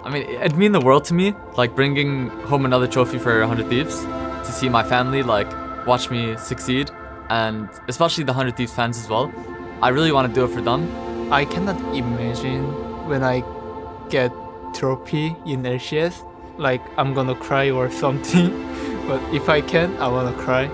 I mean, it'd mean the world to me, like bringing home another trophy for 100 Thieves, to see my family like watch me succeed, and especially the 100 Thieves fans as well. I really want to do it for them. I cannot imagine when I get trophy in LCS, like I'm gonna cry or something. But if I can, I wanna cry.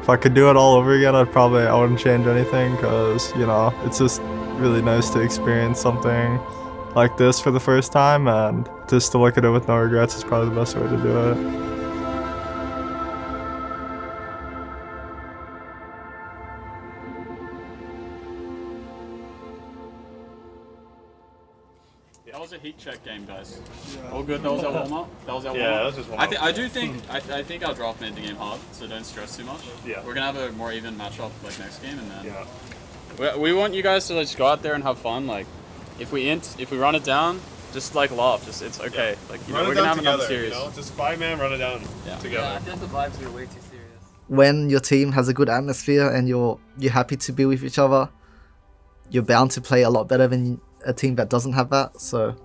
If I could do it all over again, I wouldn't change anything, because, you know, it's just really nice to experience something like this for the first time, and just to look at it with no regrets is probably the best way to do it. That was a heat check game, guys. Yeah. All good. That was our warm up. That was our warm up. Yeah, that was just warm up. I think our draft made the game hard, so don't stress too much. Yeah. We're gonna have a more even matchup like next game, and then we want you guys to just go out there and have fun. Like, if we run it down, just like laugh. Just it's okay. Yeah. Like, you know, we're gonna have another series. You know? Just 5-man, run it down together. Yeah, I feel like the vibes are way too serious. When your team has a good atmosphere and you're happy to be with each other, you're bound to play a lot better than a team that doesn't have that. So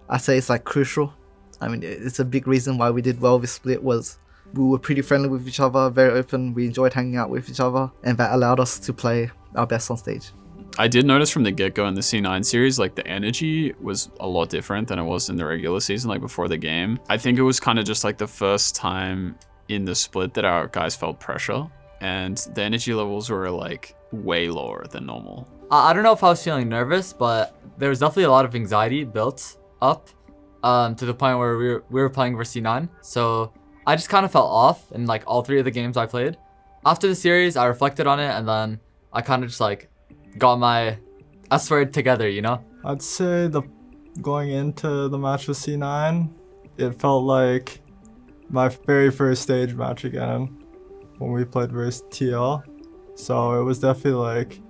I say it's like crucial. I mean, it's a big reason why we did well this split was we were pretty friendly with each other, very open. We enjoyed hanging out with each other, and that allowed us to play our best on stage. I did notice from the get-go in the C9 series, like the energy was a lot different than it was in the regular season, like before the game. I think it was kind of just like the first time in the split that our guys felt pressure, and the energy levels were like way lower than normal. I don't know if I was feeling nervous, but there was definitely a lot of anxiety built up to the point where we were playing versus C9. So I just kind of felt off in like all 3 of the games I played. After the series, I reflected on it, and then I kind of just like got my S-word together, you know? I'd say going into the match with C9, it felt like my very first stage match again when we played versus TL. So it was definitely like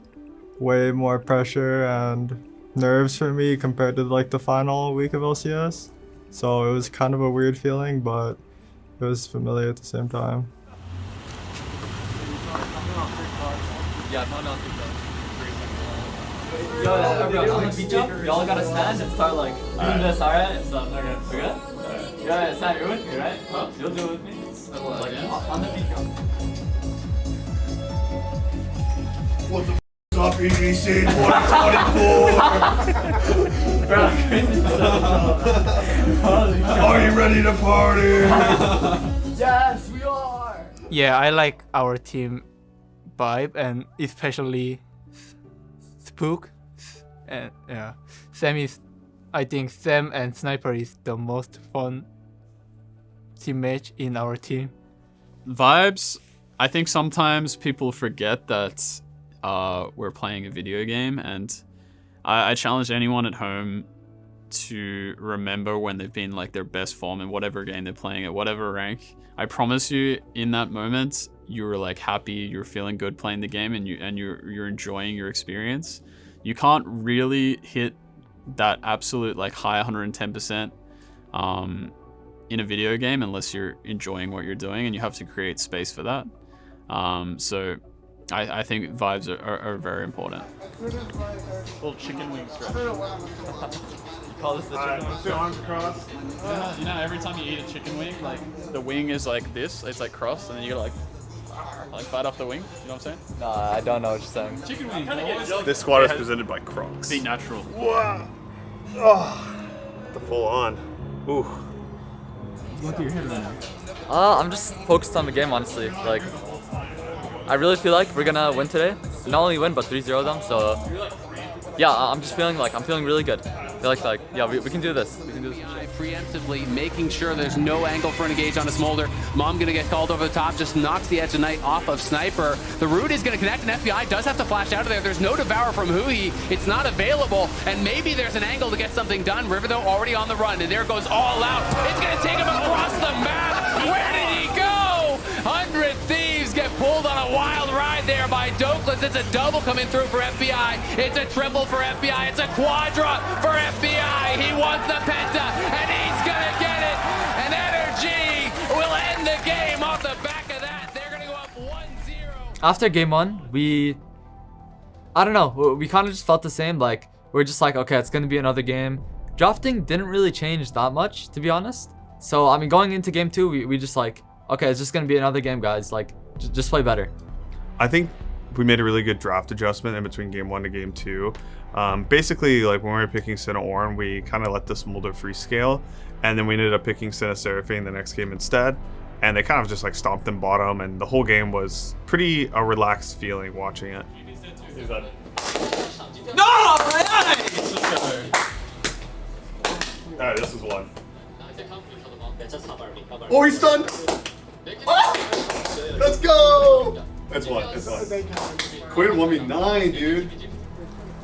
way more pressure and nerves for me compared to like the final week of LCS. So it was kind of a weird feeling, but it was familiar at the same time. Yo, everyone, on the beach up, y'all gotta stand and start like doing this, alright? And stuff. Okay. We good? Yeah, Sam, you're with me, right? Huh? You'll do it with me? Like, on the beach up. What the f up, EDC 2024? Are you ready to party? Yes, we are! Yeah, I like our team vibe, and especially Spook. And yeah, I think Sam and Sniper is the most fun teammate in our team. Vibes, I think sometimes people forget that we're playing a video game, and I challenge anyone at home to remember when they've been like their best form in whatever game they're playing at whatever rank. I promise you, in that moment, you were like happy, you're feeling good playing the game, and you're enjoying your experience. You can't really hit that absolute like high 110% in a video game unless you're enjoying what you're doing, and you have to create space for that. So I think vibes are very important. Little chicken wing stretch. You call this the chicken wing stretch? Arms crossed. You know, every time you eat a chicken wing, like the wing is like this, it's like crossed, and then you gotta like bite off the wing. You know what I'm saying? Nah, I don't know what you're saying. Chicken wing, boys. This squad is presented by Crocs. Be natural. Wow. Oh, the full on. Ooh. Look at your head right now. I'm just focused on the game, honestly. Like, I really feel like we're gonna win today. Not only win, but 3-0 them. So, yeah, I'm feeling really good. I feel like yeah, we can do this. We can do this. Preemptively making sure there's no angle for an engage on a Smolder. Mom gonna get called over the top, just knocks the Edge of Night off of Sniper. The root is gonna connect, and FBI does have to flash out of there. There's no Devour from Huhi. It's not available, and maybe there's an angle to get something done. River, though, already on the run, and there goes All Out. It's gonna take him across the map. Where did he go? 100 Thieves get pulled on a wild ride there by Dokeless. It's a double coming through for FBI. It's a triple for FBI. It's a quadra for FBI. He wants the penta, and he's gonna get it. And NRG will end the game off the back of that. They're gonna go up 1-0. After game 1, I don't know, we kind of just felt the same. Like, we're just like, okay, it's gonna be another game. drafting didn't really change that much, to be honest. So, I mean, going into game 2, we just like, okay, it's just going to be another game, guys. Like, just play better. I think we made a really good draft adjustment in between game 1 to game 2. Basically, like when we were picking Senna Ornn, we kind of let the Smolder free scale, and then we ended up picking Senna Seraphine the next game instead. And they kind of just like stomped them bottom, and the whole game was pretty a relaxed feeling watching it. No! Alright, this is one. Oh, he's stunned! Let's go! That's one. Quid 1v9, dude.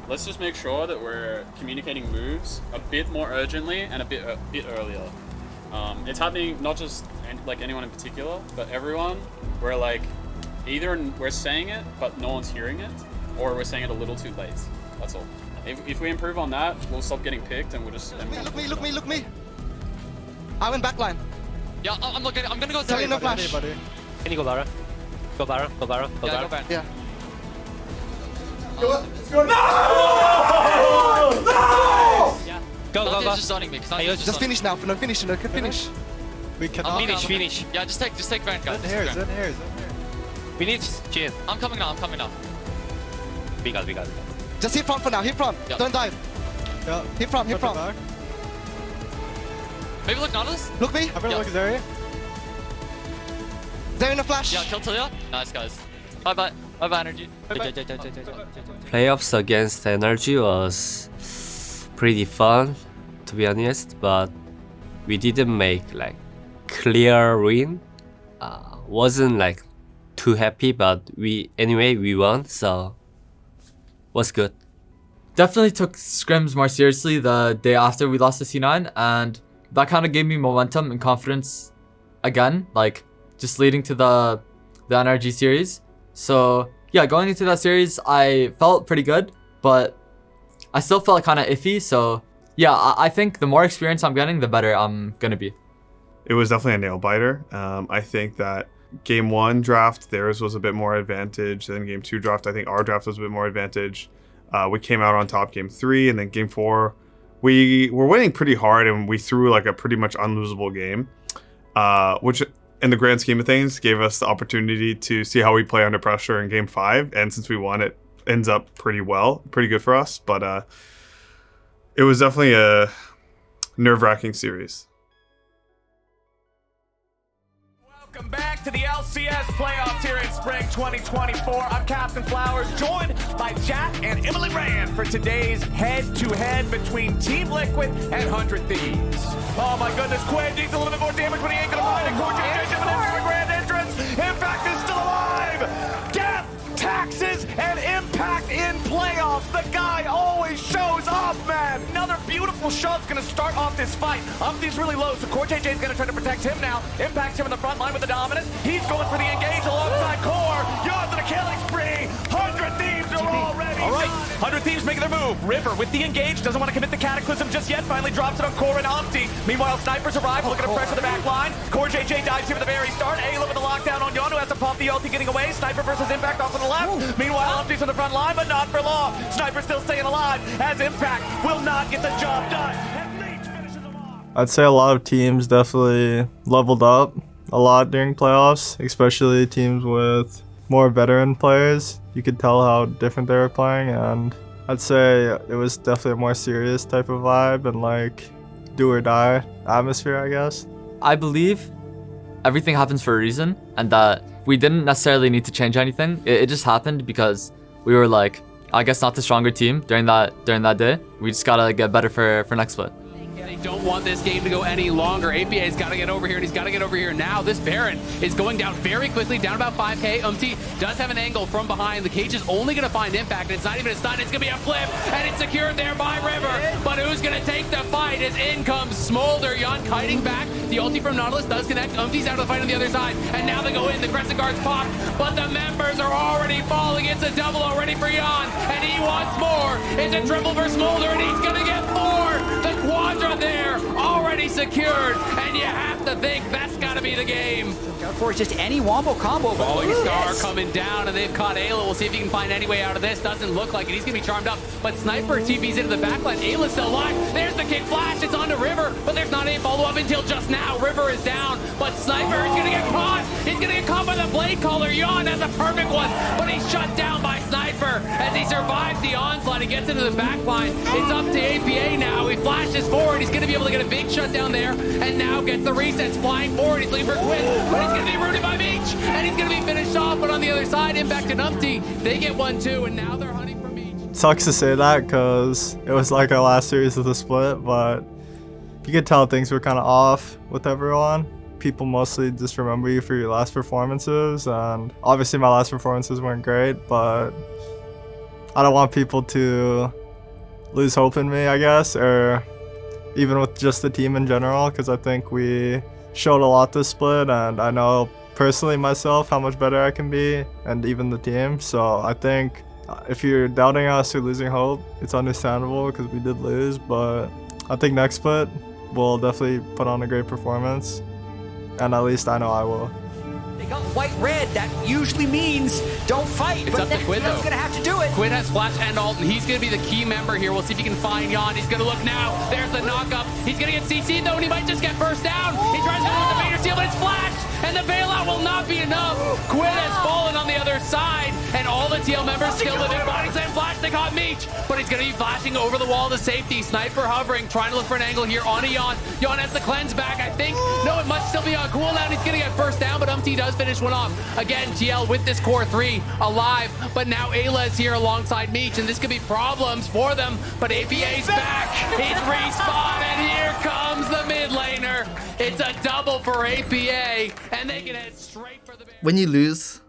Let's just make sure that we're communicating moves a bit more urgently and a bit earlier. It's happening not just like anyone in particular, but everyone. We're like, either we're saying it, but no one's hearing it, or we're saying it a little too late. That's all. If we improve on that, we'll stop getting picked and we'll just... Look me. I went backline. Yeah, I'm looking. I'm gonna go Tell you no flash. Can you go Barra? Go Barra. Go Barra. Yeah. No! Yeah. Go. Just zoning me. Just finish now. No, finish. No, finish. We cannot. Finish. Yeah, just take Vayne, guys. Zen here. We need Jin. I'm coming now. We got it. Just hit front for now. Hit front. Yeah. Don't dive. Yeah. Hit front. Maybe look Nautilus. Look me. I'm gonna look at Zarya. They're in a flash. Yeah, kill Tilia. Nice, guys. Bye, NRG. Playoffs against NRG was pretty fun, to be honest, but we didn't make like clear win. Wasn't like too happy, but we won, so was good. Definitely took scrims more seriously the day after we lost to C9, and that kind of gave me momentum and confidence again, like just leading to the NRG series. So yeah, going into that series, I felt pretty good, but I still felt kind of iffy. So yeah, I think the more experience I'm getting, the better I'm gonna be. It was definitely a nail biter. I think that game 1 draft, theirs was a bit more advantage. Then game 2 draft, I think our draft was a bit more advantage. We came out on top game 3, and then game 4, we were winning pretty hard, and we threw like a pretty much unlosable game, which in the grand scheme of things gave us the opportunity to see how we play under pressure in game 5. And since we won, it ends up pretty good for us. But it was definitely a nerve-wracking series. Welcome back to the LCS playoffs here in spring 2024. I'm Captain Flowers, joined by Jack and Emily Rand for today's head-to-head between Team Liquid and 100 Thieves. Oh my goodness, Quid needs a little bit more damage, but he ain't gonna find it. Core for the grand entrance. Impact is still alive. Death, taxes, and Impact in playoffs. The guy always shows up, man. Another beautiful shove's gonna start off this fight. Umpty's really low, so Core JJ's gonna try to protect him now. Impact's him in the front line with the dominance. He's going for the engage alongside Core. You're to the killing spree. 100 Thieves are already done. 100 Thieves making their move. River with the engage, doesn't want to commit the Cataclysm just yet. Finally drops it on Core and Umpty. Meanwhile, snipers arrive, looking to pressure the back line. Core JJ dives here at the very start. Eyla with the lockdown on Yon, who has to pop the ulti, getting away. Sniper versus Impact off on the left. Meanwhile, Umpty's on the front line, but not for long. Sniper still staying alive, as Impact will not get the job done. And Leech finishes him off. I'd say a lot of teams definitely leveled up a lot during playoffs, especially teams with more veteran players. You could tell how different they were playing, and I'd say it was definitely a more serious type of vibe and like do or die atmosphere, I guess. I believe everything happens for a reason, and that we didn't necessarily need to change anything. It just happened because we were like, I guess not the stronger team during that day. We just gotta get better for next split. They don't want this game to go any longer. APA's got to get over here, and he's got to get over here now. This Baron is going down very quickly, down about 5k. Umpty does have an angle from behind. The cage is only going to find Impact, and it's not even a stun. It's going to be a flip, and it's secured there by River. But who's going to take the fight as in comes Smolder. Yon kiting back. The ulti from Nautilus does connect. Umpty's out of the fight on the other side, and now they go in. The Crescent Guards pop, but the members are already falling. It's a double already for Yon, and he wants more. It's a triple for Smolder, and he's going to get more. The Quadra there, already secured, and you have to think that's got to be the game. For just any wombo combo. Falling Star coming down, and they've caught Eyla. We'll see if he can find any way out of this. Doesn't look like it. He's going to be charmed up, but Sniper TP's into the backline. Eyla's still alive. There's the kick flash. It's onto River, but there's not a follow-up until just now. River is down, but Sniper is going to get caught. He's going to get caught by the Blade Caller. Yawn has a perfect one, but he's shut down by Sniper as he survives the onslaught. He gets into the backline. It's up to APA now. He flashes forward. He's going to be able to get a big shutdown there, and now gets the resets flying forward. He's looking for Quid, but he's going to be rooted by Meech, and he's going to be finished off. But on the other side, Impact and Umpty, they get 1-2, and now they're hunting for Meech. Sucks to say that because it was like our last series of the split, but you could tell things were kind of off with everyone. People mostly just remember you for your last performances, and obviously my last performances weren't great, but I don't want people to lose hope in me, I guess, or even with just the team in general, because I think we showed a lot this split, and I know personally myself how much better I can be, and even the team. So I think if you're doubting us or losing hope, it's understandable because we did lose, but I think next split we'll definitely put on a great performance, and at least I know I will. They got white-red. That usually means don't fight. It's up to Quid, though. Gonna have to do it. Quid has flash and ult, and he's going to be the key member here. We'll see if he can find Yawn. He's going to look now. There's the knock-up. He's going to get CC'd, though, and he might just get burst down. He tries to go with the Vader Seal, but it's flash, and the bailout will not be enough. Quid has fallen on the other side, and all the TL members still living. Body slam flash, they caught Meech, but he's going to be flashing over the wall to safety. Sniper hovering, trying to look for an angle here on a Yawn. Yawn has the cleanse back, I think. No, it must still be on cooldown. He's going to get burst down, but Umpty does finish one off. Again, TL with this core 3 alive, but now Eyla is here alongside Meech, and this could be problems for them, but APA's back. He's respawned, and here comes the mid laner. It's a double for APA, and they can head straight for the... When you lose,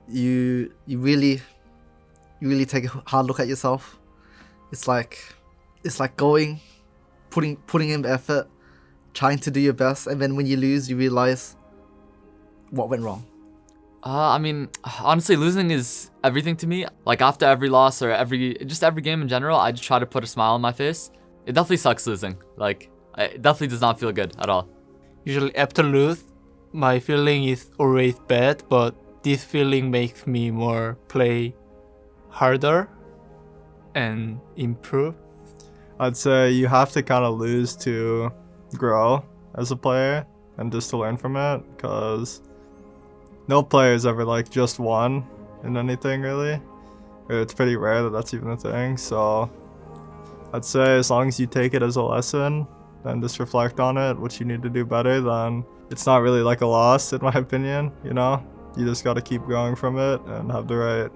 you really take a hard look at yourself. It's like putting in the effort, trying to do your best, and then when you lose, you realize what went wrong. I mean, honestly, losing is everything to me. Like, after every loss or every game in general, I just try to put a smile on my face. It definitely sucks losing. Like, it definitely does not feel good at all. Usually after lose, my feeling is always bad, but this feeling makes me more play harder and improve. I'd say you have to kind of lose to grow as a player and just to learn from it, because no player has ever like just won in anything really. It's pretty rare that that's even a thing. So I'd say as long as you take it as a lesson and just reflect on it, what you need to do better, then it's not really like a loss in my opinion, you know? You just got to keep growing from it and have the right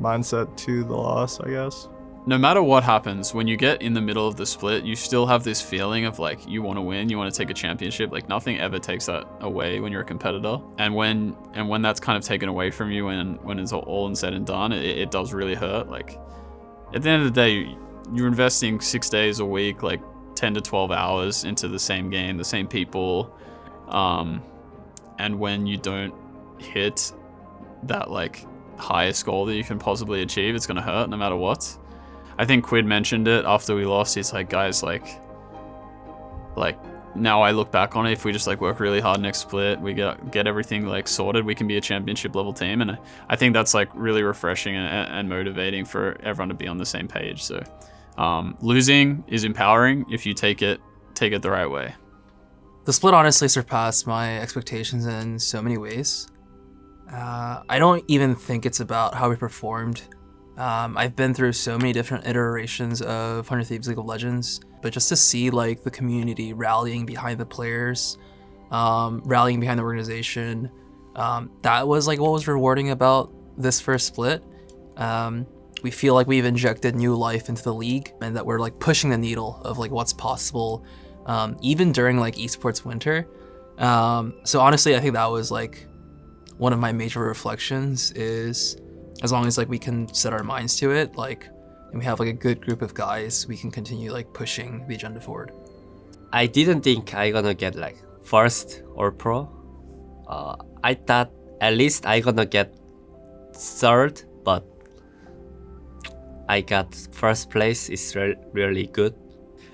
mindset to the loss, I guess. No matter what happens, when you get in the middle of the split, you still have this feeling of like, you want to win, you want to take a championship. Like, nothing ever takes that away when you're a competitor. And when that's kind of taken away from you when it's all said and done, it does really hurt. Like, at the end of the day, you're investing 6 days a week, like 10 to 12 hours into the same game, the same people. And when you don't hit that like highest goal that you can possibly achieve, it's going to hurt no matter what. I think Quid mentioned it after we lost. He's like, guys, like now I look back on it, if we just like work really hard next split, we get everything like sorted, we can be a championship level team. And I think that's like really refreshing and motivating for everyone to be on the same page. So losing is empowering if you take it the right way. The split honestly surpassed my expectations in so many ways. I don't even think it's about how we performed. I've been through so many different iterations of 100 Thieves League of Legends, but just to see like the community rallying behind the players, rallying behind the organization, that was like what was rewarding about this first split. We feel like we've injected new life into the league and that we're like pushing the needle of like what's possible, even during like esports winter. So honestly, I think that was like one of my major reflections is, as long as like we can set our minds to it, like, and we have like a good group of guys, we can continue like pushing the agenda forward. I didn't think I gonna get like first or pro. I thought at least I gonna get third, but I got first place. Is really good.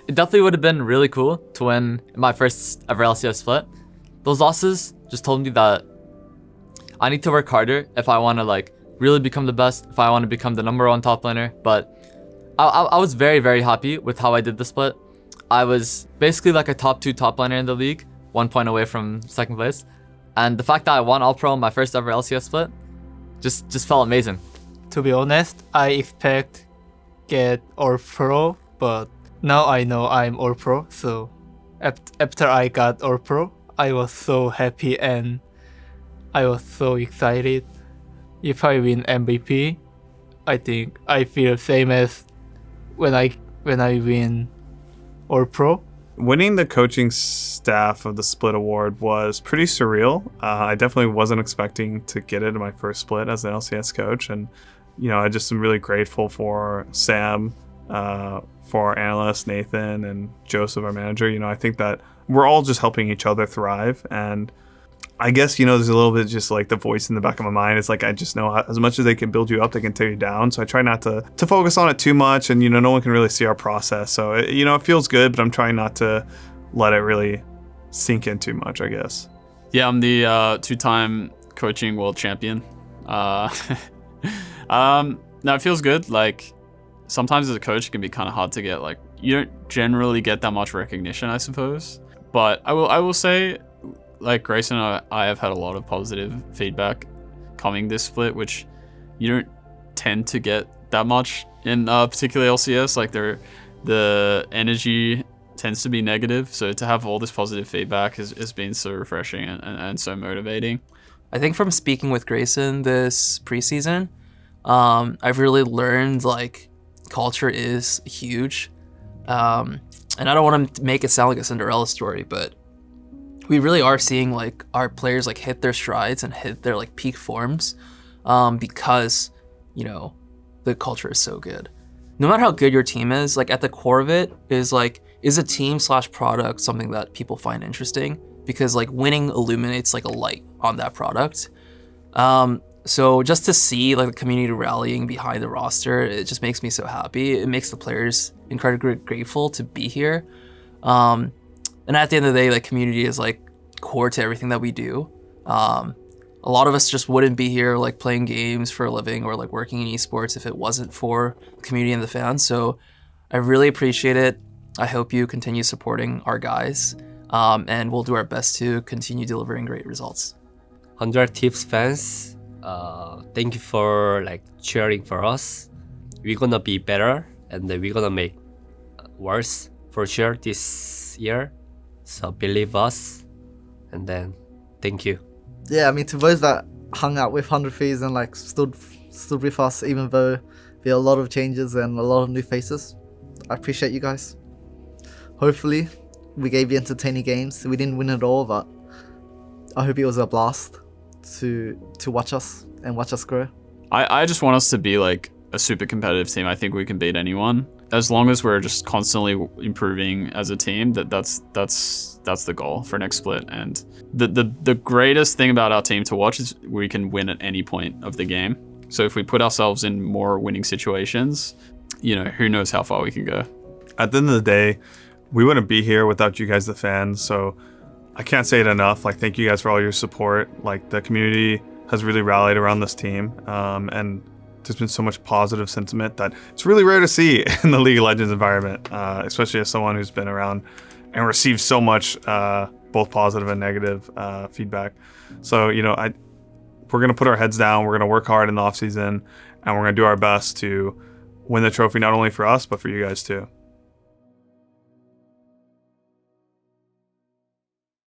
it definitely would have been really cool to win my first ever LCS split. Those losses just told me that I need to work harder if I want to like really become the best, if I want to become the #1 top laner. But I was very, very happy with how I did the split. I was basically like a top 2 top laner in the league, 1 point away from 2nd place. And the fact that I won All Pro in my first ever LCS split just felt amazing. To be honest, I expect get All Pro, but now I know I'm All Pro. So after I got All Pro, I was so happy and I was so excited. If I win MVP, I think I feel same as when I win All Pro. Winning the coaching staff of the split award was pretty surreal. I definitely wasn't expecting to get it in my first split as an LCS coach, and I just am really grateful for Sam, for our analyst Nathan, and Joseph, our manager. I think that we're all just helping each other thrive, and I guess there's a little bit just like the voice in the back of my mind. It's like I just know as much as they can build you up, they can tear you down. So I try not to focus on it too much, and no one can really see our process. So it feels good, but I'm trying not to let it really sink in too much, I guess. Yeah, I'm the 2-time coaching world champion. No, it feels good. Like sometimes as a coach, it can be kind of hard to get. Like you don't generally get that much recognition, I suppose. But I will say, like Grayson and I have had a lot of positive feedback coming this split, which you don't tend to get that much in particularly LCS. Like the energy tends to be negative, so to have all this positive feedback has been so refreshing and so motivating. I think from speaking with Grayson this preseason, I've really learned like culture is huge, and I don't want to make it sound like a Cinderella story, but we really are seeing like our players like hit their strides and hit their like peak forms, because the culture is so good. No matter how good your team is, like at the core of it is a team/product something that people find interesting, because like winning illuminates like a light on that product. So just to see like the community rallying behind the roster, it just makes me so happy. It makes the players incredibly grateful to be here. And at the end of the day, like community is like core to everything that we do. A lot of us just wouldn't be here like playing games for a living or like working in esports if it wasn't for the community and the fans. So I really appreciate it. I hope you continue supporting our guys, and we'll do our best to continue delivering great results. 100 Thieves fans, thank you for like cheering for us. We're gonna be better, and we're gonna make worse for sure this year. So believe us, and then thank you. Yeah, I mean, to those that hung out with 100 Thieves and like stood with us, even though there are a lot of changes and a lot of new faces, I appreciate you guys. Hopefully, we gave you entertaining games. We didn't win it all, but I hope it was a blast to watch us and watch us grow. I just want us to be like a super competitive team. I think we can beat anyone as long as we're just constantly improving as a team. That's the goal for next split. And the greatest thing about our team to watch is we can win at any point of the game. So if we put ourselves in more winning situations, who knows how far we can go. At the end of the day, we wouldn't be here without you guys, the fans. So I can't say it enough. Like, thank you guys for all your support. Like, the community has really rallied around this team, and there's been so much positive sentiment that it's really rare to see in the League of Legends environment, especially as someone who's been around and received so much both positive and negative feedback. So we're gonna put our heads down. We're gonna work hard in the off season, and we're gonna do our best to win the trophy, not only for us but for you guys too.